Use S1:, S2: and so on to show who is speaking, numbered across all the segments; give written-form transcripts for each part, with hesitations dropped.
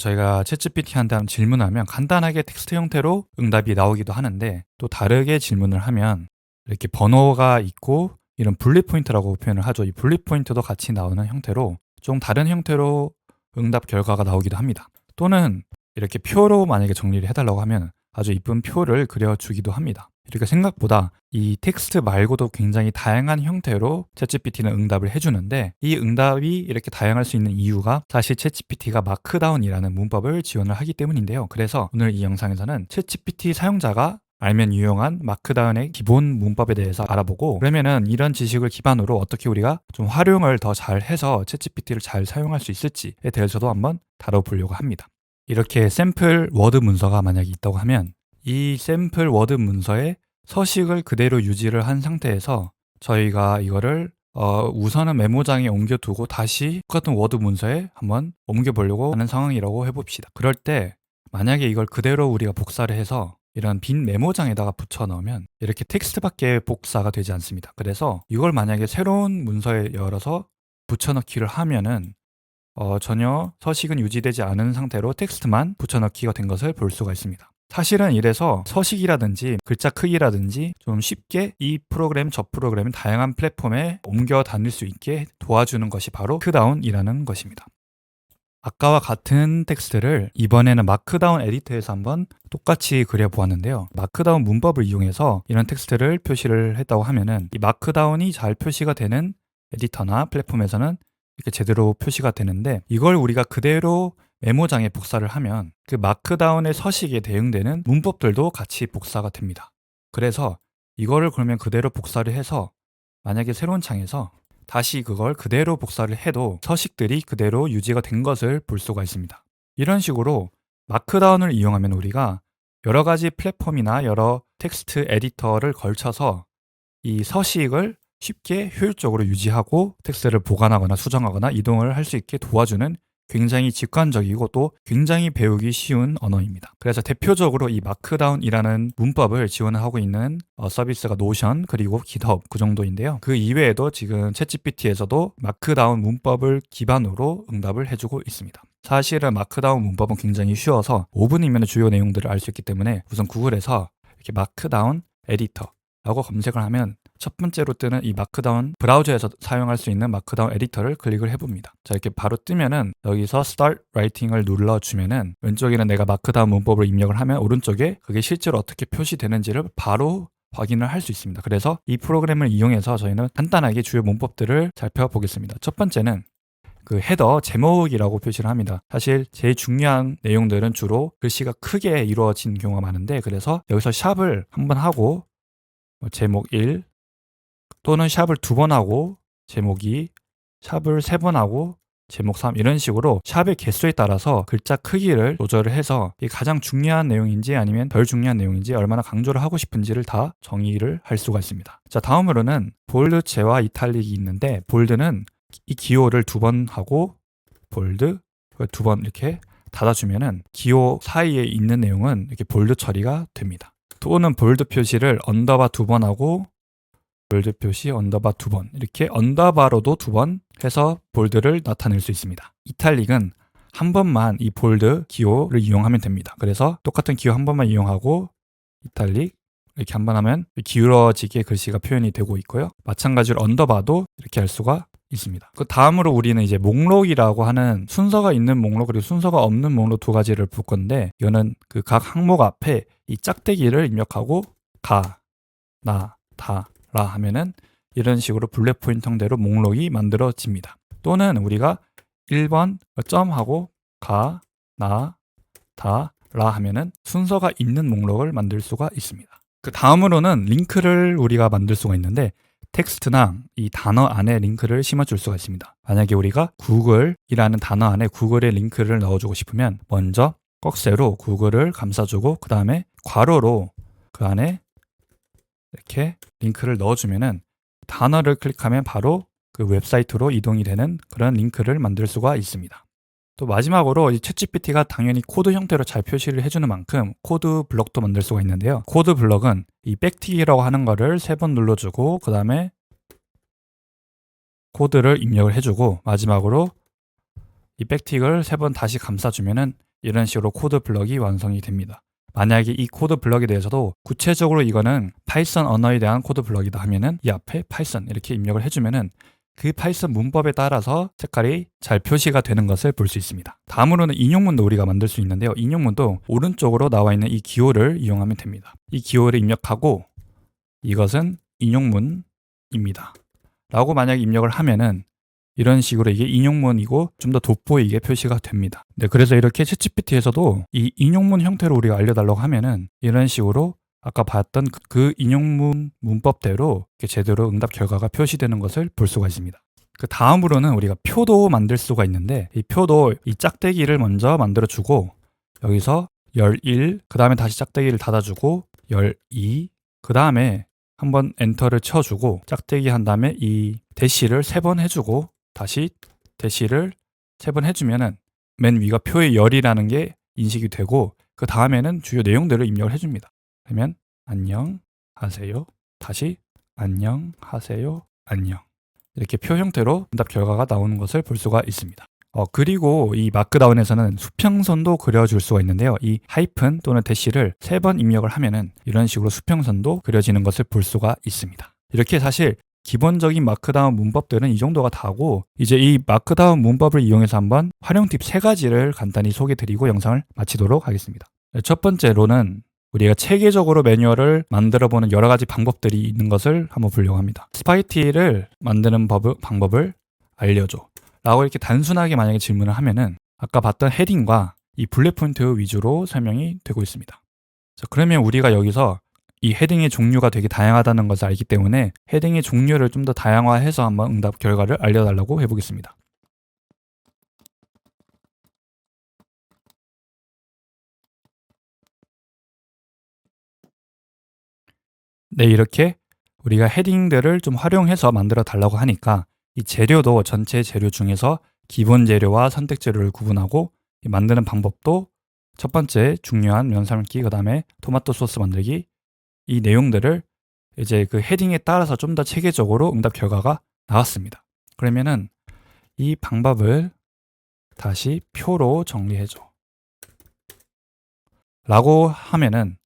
S1: 저희가 챗GPT한테 질문하면 간단하게 텍스트 형태로 응답이 나오기도 하는데, 또 다르게 질문을 하면 이렇게 번호가 있고 이런 분리 포인트라고 표현을 하죠. 이 분리 포인트도 같이 나오는 형태로 좀 다른 형태로 응답 결과가 나오기도 합니다. 또는 이렇게 표로 만약에 정리를 해달라고 하면 아주 이쁜 표를 그려주기도 합니다. 이렇게 생각보다 이 텍스트 말고도 굉장히 다양한 형태로 챗GPT는 응답을 해주는데, 이 응답이 이렇게 다양할 수 있는 이유가 사실 챗GPT가 마크다운이라는 문법을 지원을 하기 때문인데요. 그래서 오늘 이 영상에서는 챗GPT 사용자가 알면 유용한 마크다운의 기본 문법에 대해서 알아보고, 그러면은 이런 지식을 기반으로 어떻게 우리가 좀 활용을 더 잘 해서 챗GPT를 잘 사용할 수 있을지에 대해서도 한번 다뤄보려고 합니다. 이렇게 샘플 워드 문서가 만약에 있다고 하면 이 샘플 워드 문서에 서식을 그대로 유지를 한 상태에서 저희가 이거를 우선은 메모장에 옮겨두고 다시 똑같은 워드 문서에 한번 옮겨보려고 하는 상황이라고 해봅시다. 그럴 때 만약에 이걸 그대로 우리가 복사를 해서 이런 빈 메모장에다가 붙여 넣으면 이렇게 텍스트밖에 복사가 되지 않습니다. 그래서 이걸 만약에 새로운 문서에 열어서 붙여넣기를 하면은 전혀 서식은 유지되지 않은 상태로 텍스트만 붙여넣기가 된 것을 볼 수가 있습니다. 사실은 이래서 서식이라든지 글자 크기라든지 좀 쉽게 이 프로그램 저 프로그램 다양한 플랫폼에 옮겨 다닐 수 있게 도와주는 것이 바로 마크다운이라는 것입니다. 아까와 같은 텍스트를 이번에는 마크다운 에디터에서 한번 똑같이 그려보았는데요. 마크다운 문법을 이용해서 이런 텍스트를 표시를 했다고 하면은 이 마크다운이 잘 표시가 되는 에디터나 플랫폼에서는 이렇게 제대로 표시가 되는데, 이걸 우리가 그대로 메모장에 복사를 하면 그 마크다운의 서식에 대응되는 문법들도 같이 복사가 됩니다. 그래서 이거를 그러면 그대로 복사를 해서 만약에 새로운 창에서 다시 그걸 그대로 복사를 해도 서식들이 그대로 유지가 된 것을 볼 수가 있습니다. 이런 식으로 마크다운을 이용하면 우리가 여러 가지 플랫폼이나 여러 텍스트 에디터를 걸쳐서 이 서식을 쉽게 효율적으로 유지하고 텍스트를 보관하거나 수정하거나 이동을 할 수 있게 도와주는 굉장히 직관적이고 또 굉장히 배우기 쉬운 언어입니다. 그래서 대표적으로 이 마크다운이라는 문법을 지원하고 있는 서비스가 노션 그리고 깃허브 그 정도인데요. 그 이외에도 지금 챗GPT에서도 마크다운 문법을 기반으로 응답을 해주고 있습니다. 사실은 마크다운 문법은 굉장히 쉬워서 5분이면 주요 내용들을 알 수 있기 때문에 우선 구글에서 이렇게 마크다운 에디터 라고 검색을 하면 첫 번째로 뜨는 이 마크다운, 브라우저에서 사용할 수 있는 마크다운 에디터를 클릭을 해봅니다. 자, 이렇게 바로 뜨면은 여기서 Start Writing을 눌러주면은 왼쪽에는 내가 마크다운 문법을 입력을 하면 오른쪽에 그게 실제로 어떻게 표시되는지를 바로 확인을 할 수 있습니다. 그래서 이 프로그램을 이용해서 저희는 간단하게 주요 문법들을 살펴보겠습니다. 첫 번째는 그 헤더 제목이라고 표시를 합니다. 사실 제일 중요한 내용들은 주로 글씨가 크게 이루어진 경우가 많은데, 그래서 여기서 샵을 한번 하고 제목 1 또는 샵을 2번 하고 제목 2, 샵을 3번 하고 제목 3 이런 식으로 샵의 개수에 따라서 글자 크기를 조절을 해서 이게 가장 중요한 내용인지 아니면 덜 중요한 내용인지 얼마나 강조를 하고 싶은지를 다 정의를 할 수가 있습니다. 자, 다음으로는 볼드체와 이탈릭이 있는데, 볼드는 이 기호를 2번 하고 볼드 2번 이렇게 닫아주면은 기호 사이에 있는 내용은 이렇게 볼드 처리가 됩니다. 또는 볼드 표시를 언더바 2번 하고 볼드 표시 언더바 2번 이렇게 언더바로도 2번 해서 볼드를 나타낼 수 있습니다. 이탈릭은 한 번만 이 볼드 기호를 이용하면 됩니다. 그래서 똑같은 기호 한 번만 이용하고 이탈릭 이렇게 한 번 하면 기울어지게 글씨가 표현이 되고 있고요. 마찬가지로 언더바도 이렇게 할 수가 있습니다. 그 다음으로 우리는 이제 목록이라고 하는 순서가 있는 목록 그리고 순서가 없는 목록 두 가지를 볼 건데, 이거는 그 각 항목 앞에 이 짝대기를 입력하고 가, 나, 다, 라 하면은 이런 식으로 블랙 포인트 형태로 목록이 만들어집니다. 또는 우리가 1번 점하고 가, 나, 다, 라 하면은 순서가 있는 목록을 만들 수가 있습니다. 그 다음으로는 링크를 우리가 만들 수가 있는데, 텍스트나 이 단어 안에 링크를 심어줄 수가 있습니다. 만약에 우리가 구글이라는 단어 안에 구글의 링크를 넣어주고 싶으면 먼저 꺽쇠로 구글을 감싸주고 그 다음에 괄호로 그 안에 이렇게 링크를 넣어주면은 단어를 클릭하면 바로 그 웹사이트로 이동이 되는 그런 링크를 만들 수가 있습니다. 또 마지막으로 이 챗GPT가 당연히 코드 형태로 잘 표시를 해주는 만큼 코드 블럭도 만들 수가 있는데요. 코드 블럭은 이 백티기라고 하는 거를 3번 눌러주고 그 다음에 코드를 입력을 해주고 마지막으로 이 백틱을 3번 다시 감싸주면은 이런 식으로 코드 블럭이 완성이 됩니다. 만약에 이 코드 블럭에 대해서도 구체적으로 이거는 파이썬 언어에 대한 코드 블럭이다 하면은 이 앞에 파이썬 이렇게 입력을 해주면은 그 파이썬 문법에 따라서 색깔이 잘 표시가 되는 것을 볼 수 있습니다. 다음으로는 인용문도 우리가 만들 수 있는데요. 인용문도 오른쪽으로 나와 있는 이 기호를 이용하면 됩니다. 이 기호를 입력하고 이것은 인용문입니다. 라고 만약에 입력을 하면은 이런 식으로 이게 인용문이고 좀 더 돋보이게 표시가 됩니다. 네, 그래서 이렇게 챗GPT에서도 이 인용문 형태로 우리가 알려달라고 하면은 이런 식으로 아까 봤던 그 인용문 문법대로 이렇게 제대로 응답 결과가 표시되는 것을 볼 수가 있습니다. 그 다음으로는 우리가 표도 만들 수가 있는데 이 표도 이 짝대기를 먼저 만들어 주고 여기서 11, 그 다음에 다시 짝대기를 닫아주고 12, 그 다음에 한번 엔터를 쳐주고 짝대기 한 다음에 이 대시를 3번 해주고 다시 대시를 3번 해주면은 맨 위가 표의 열이라는 게 인식이 되고 그 다음에는 주요 내용들을 입력을 해줍니다. 그러면 안녕하세요. 다시 안녕하세요. 안녕. 이렇게 표 형태로 응답 결과가 나오는 것을 볼 수가 있습니다. 그리고 이 마크다운에서는 수평선도 그려줄 수가 있는데요. 이 하이픈 또는 대시를 3번 입력을 하면은 이런 식으로 수평선도 그려지는 것을 볼 수가 있습니다. 이렇게 사실 기본적인 마크다운 문법들은 이 정도가 다고 이제 이 마크다운 문법을 이용해서 한번 활용 팁 3가지를 간단히 소개드리고 영상을 마치도록 하겠습니다. 첫 번째로는 우리가 체계적으로 매뉴얼을 만들어보는 여러 가지 방법들이 있는 것을 한번 보려고 합니다. 스파이티를 만드는 방법을 알려줘 라고 이렇게 단순하게 만약에 질문을 하면은 아까 봤던 헤딩과 이 블랙 포인트 위주로 설명이 되고 있습니다. 자, 그러면 우리가 여기서 이 헤딩의 종류가 되게 다양하다는 것을 알기 때문에 헤딩의 종류를 좀 더 다양화해서 한번 응답 결과를 알려달라고 해보겠습니다. 네, 이렇게 우리가 헤딩들을 좀 활용해서 만들어 달라고 하니까 이 재료도 전체 재료 중에서 기본 재료와 선택 재료를 구분하고 이 만드는 방법도 첫 번째 중요한 면 삶기, 그 다음에 토마토 소스 만들기, 이 내용들을 이제 그 헤딩에 따라서 좀 더 체계적으로 응답 결과가 나왔습니다. 그러면은 이 방법을 다시 표로 정리해줘 라고 하면은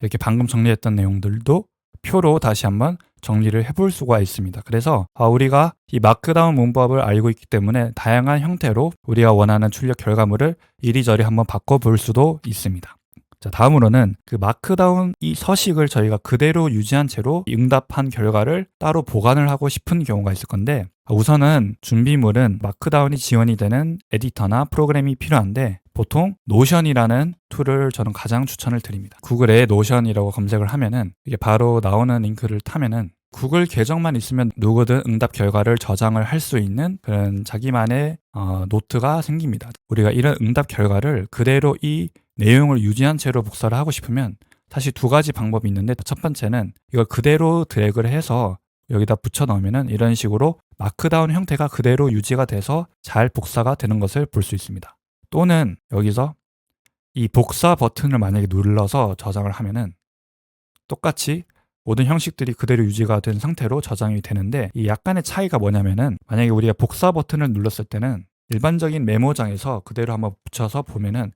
S1: 이렇게 방금 정리했던 내용들도 표로 다시 한번 정리를 해볼 수가 있습니다. 그래서 우리가 이 마크다운 문법을 알고 있기 때문에 다양한 형태로 우리가 원하는 출력 결과물을 이리저리 한번 바꿔볼 수도 있습니다. 자, 다음으로는 그 마크다운 이 서식을 저희가 그대로 유지한 채로 응답한 결과를 따로 보관을 하고 싶은 경우가 있을 건데 우선은 준비물은 마크다운이 지원이 되는 에디터나 프로그램이 필요한데 보통 노션이라는 툴을 저는 가장 추천을 드립니다. 구글에 노션이라고 검색을 하면은 이게 바로 나오는 링크를 타면은 구글 계정만 있으면 누구든 응답 결과를 저장을 할 수 있는 그런 자기만의 노트가 생깁니다. 우리가 이런 응답 결과를 그대로 이 내용을 유지한 채로 복사를 하고 싶으면 사실 2가지 방법이 있는데 첫 번째는 이걸 그대로 드래그를 해서 여기다 붙여 넣으면은 이런 식으로 마크다운 형태가 그대로 유지가 돼서 잘 복사가 되는 것을 볼 수 있습니다. 또는 여기서 이 복사 버튼을 만약에 눌러서 저장을 하면은 똑같이 모든 형식들이 그대로 유지가 된 상태로 저장이 되는데 이 약간의 차이가 뭐냐면은 만약에 우리가 복사 버튼을 눌렀을 때는 일반적인 메모장에서 그대로 한번 붙여서 보면은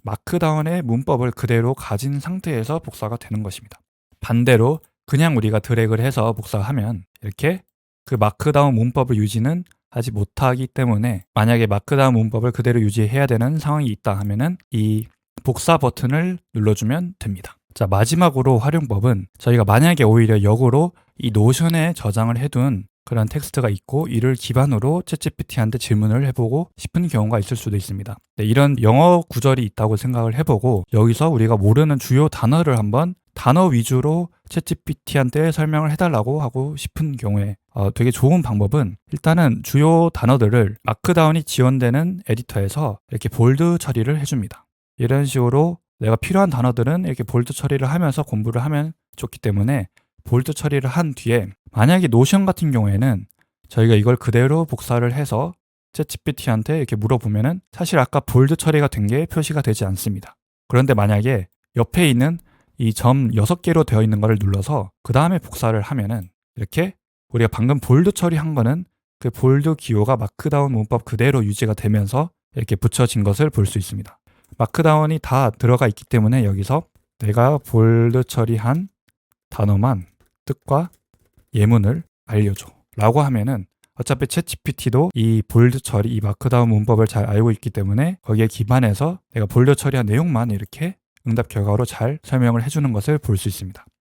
S1: 마크다운의 문법을 그대로 가진 상태에서 복사가 되는 것입니다. 반대로 그냥 우리가 드래그를 해서 복사하면 이렇게 그 마크다운 문법을 유지는 하지 못하기 때문에 만약에 마크다운 문법을 그대로 유지해야 되는 상황이 있다 하면은 이 복사 버튼을 눌러주면 됩니다. 자, 마지막으로 활용법은 저희가 만약에 오히려 역으로 이 노션에 저장을 해둔 그런 텍스트가 있고 이를 기반으로 챗GPT한테 질문을 해보고 싶은 경우가 있을 수도 있습니다. 네, 이런 영어 구절이 있다고 생각을 해보고 여기서 우리가 모르는 주요 단어를 한번 단어 위주로 챗GPT한테 설명을 해달라고 하고 싶은 경우에 되게 좋은 방법은 일단은 주요 단어들을 마크다운이 지원되는 에디터에서 이렇게 볼드 처리를 해줍니다. 이런 식으로 내가 필요한 단어들은 이렇게 볼드 처리를 하면서 공부를 하면 좋기 때문에 볼드 처리를 한 뒤에 만약에 노션 같은 경우에는 저희가 이걸 그대로 복사를 해서 챗GPT한테 이렇게 물어보면은 사실 아까 볼드 처리가 된 게 표시가 되지 않습니다. 그런데 만약에 옆에 있는 이 점 6개로 되어 있는 거를 눌러서 그 다음에 복사를 하면은 이렇게 우리가 방금 볼드 처리한 거는 그 볼드 기호가 마크다운 문법 그대로 유지가 되면서 이렇게 붙여진 것을 볼 수 있습니다. 마크다운이 다 들어가 있기 때문에 여기서 내가 볼드 처리한 단어만 뜻과 예문을 알려줘 라고 하면은 어차피 챗GPT도 이 볼드 처리, 이 마크다운 문법을 잘 알고 있기 때문에 거기에 기반해서 내가 볼드 처리한 내용만 이렇게 응답 결과로 잘 설명을 해주는 것을 볼 수 있습니다.